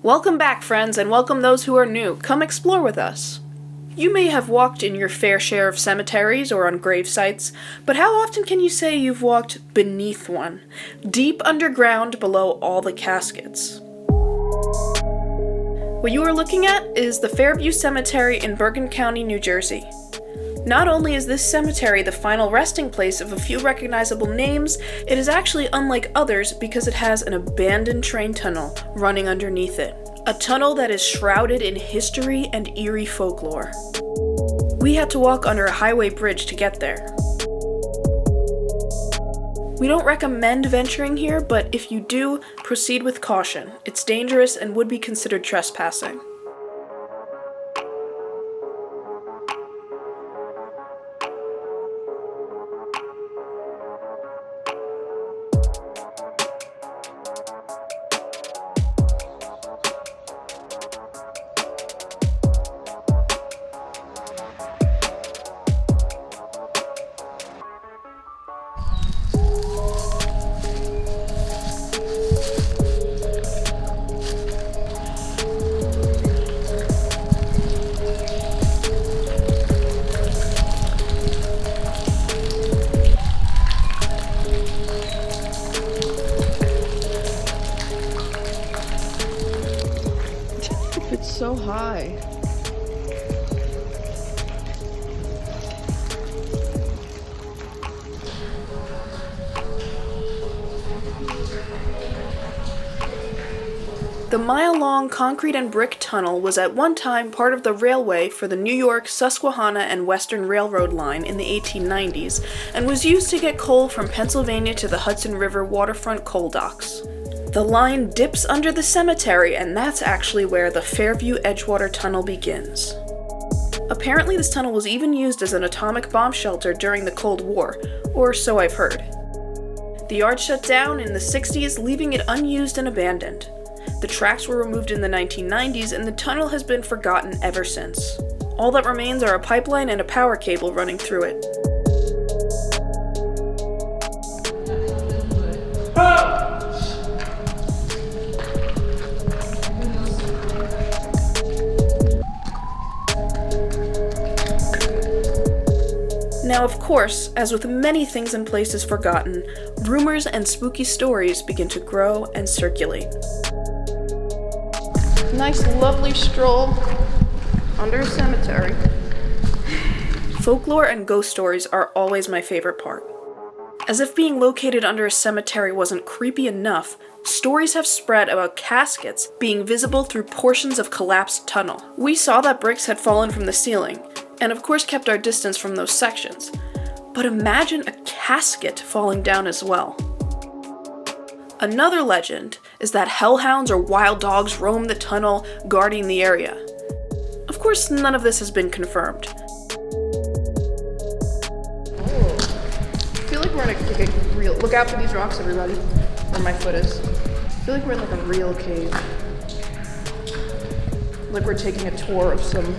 Welcome back, friends, and welcome those who are new. Come explore with us. You may have walked in your fair share of cemeteries or on grave sites, but how often can you say you've walked beneath one, deep underground below all the caskets? What you are looking at is the Fairview Cemetery in Bergen County, New Jersey. Not only is this cemetery the final resting place of a few recognizable names, it is actually unlike others because it has an abandoned train tunnel running underneath it. A tunnel that is shrouded in history and eerie folklore. We had to walk under a highway bridge to get there. We don't recommend venturing here, but if you do, proceed with caution. It's dangerous and would be considered trespassing. It's so high. The mile-long concrete and brick tunnel was at one time part of the railway for the New York, Susquehanna, and Western Railroad line in the 1890s, and was used to get coal from Pennsylvania to the Hudson River waterfront coal docks. The line dips under the cemetery, and that's actually where the Fairview-edgewater tunnel begins. Apparently this tunnel was even used as an atomic bomb shelter during the Cold War, or so I've heard. The yard shut down in the 60s, leaving it unused and abandoned. The tracks were removed in the 1990s, and the tunnel has been forgotten ever since. All that remains are a pipeline and a power cable running through it. Now, of course, as with many things and places forgotten, rumors and spooky stories begin to grow and circulate. Nice, lovely stroll under a cemetery. Folklore and ghost stories are always my favorite part. As if being located under a cemetery wasn't creepy enough, stories have spread about caskets being visible through portions of collapsed tunnel. We saw that bricks had fallen from the ceiling, and of course kept our distance from those sections. But imagine a casket falling down as well. Another legend is that hellhounds or wild dogs roam the tunnel, guarding the area. Of course, none of this has been confirmed. Oh. I feel like we're in a real... Look out for these rocks, everybody. Where my foot is. I feel like we're in like a real cave. Like we're taking a tour of some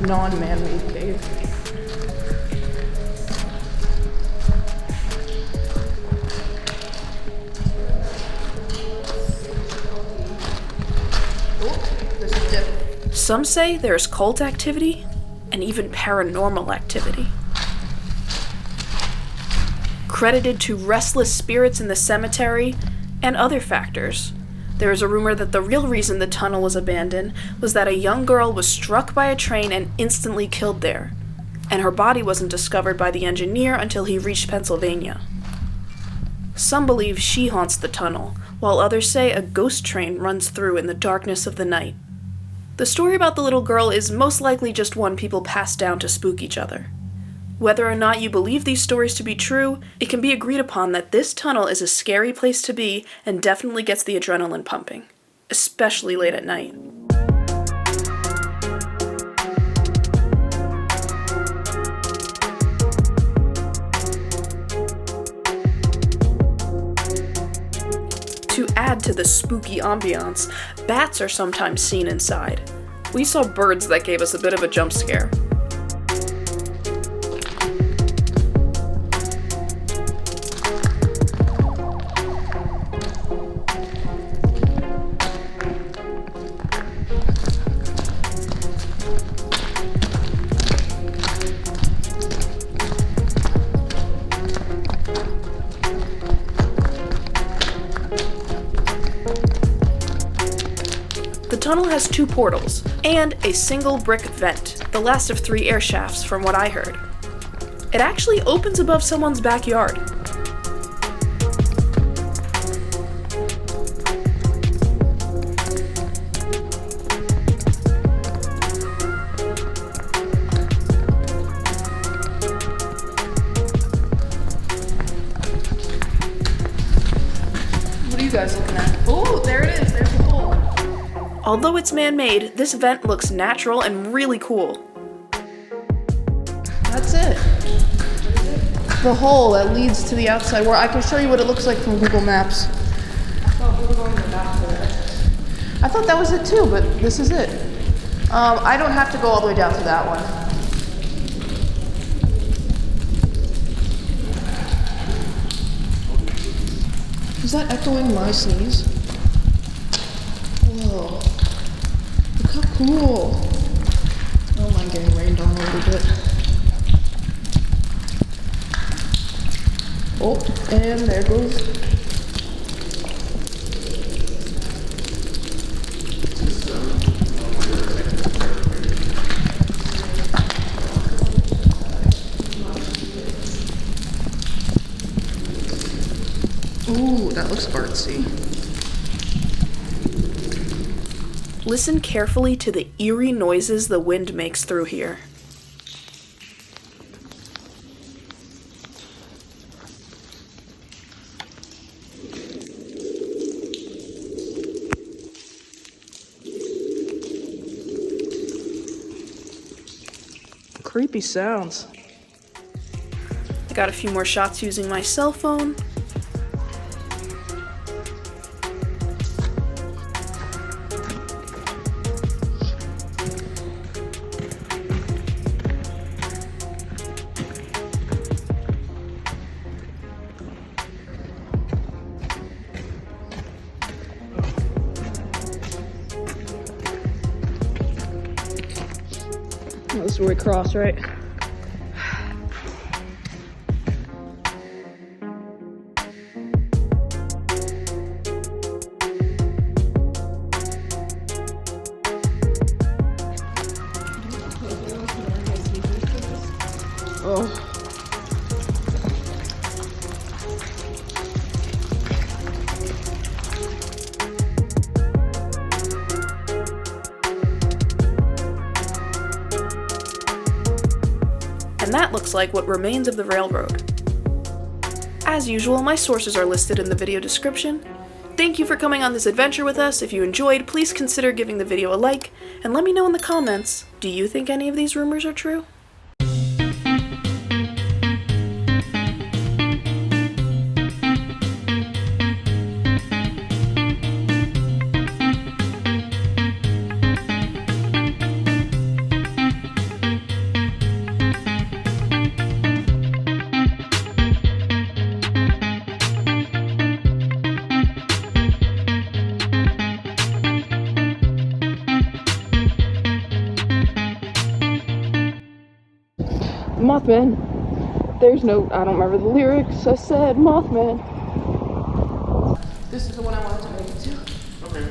non-man-made cave. Some say there's cult activity and even paranormal activity. Credited to restless spirits in the cemetery and other factors, there is a rumor that the real reason the tunnel was abandoned was that a young girl was struck by a train and instantly killed there, and her body wasn't discovered by the engineer until he reached Pennsylvania. Some believe she haunts the tunnel, while others say a ghost train runs through in the darkness of the night. The story about the little girl is most likely just one people pass down to spook each other. Whether or not you believe these stories to be true, it can be agreed upon that this tunnel is a scary place to be and definitely gets the adrenaline pumping, especially late at night. To add to the spooky ambiance, bats are sometimes seen inside. We saw birds that gave us a bit of a jump scare. tunnel has 2 portals, and a single brick vent, the last of 3 air shafts from what I heard. It actually opens above someone's backyard. What are you guys looking at? Oh, there it is. There's the hole. Although it's man-made, this vent looks natural and really cool. That's it. The hole that leads to the outside, where I can show you what it looks like from Google Maps. Oh, we're going to the back there. I thought that was it too, but this is it. I don't have to go all the way down to that one. Is that echoing my sneeze? Whoa. Look how cool. I don't mind getting rained on a little bit. Oh, and there goes. Ooh, that looks artsy. Listen carefully to the eerie noises the wind makes through here. Creepy sounds. I got a few more shots using my cell phone. Oh, this is where we cross, right? Oh. And that looks like what remains of the railroad. As usual, my sources are listed in the video description. Thank you for coming on this adventure with us. If you enjoyed, please consider giving the video a like, and let me know in the comments, do you think any of these rumors are true? Mothman. There's no, I don't remember the lyrics. I said Mothman. This is the one I wanted to make it to. Okay.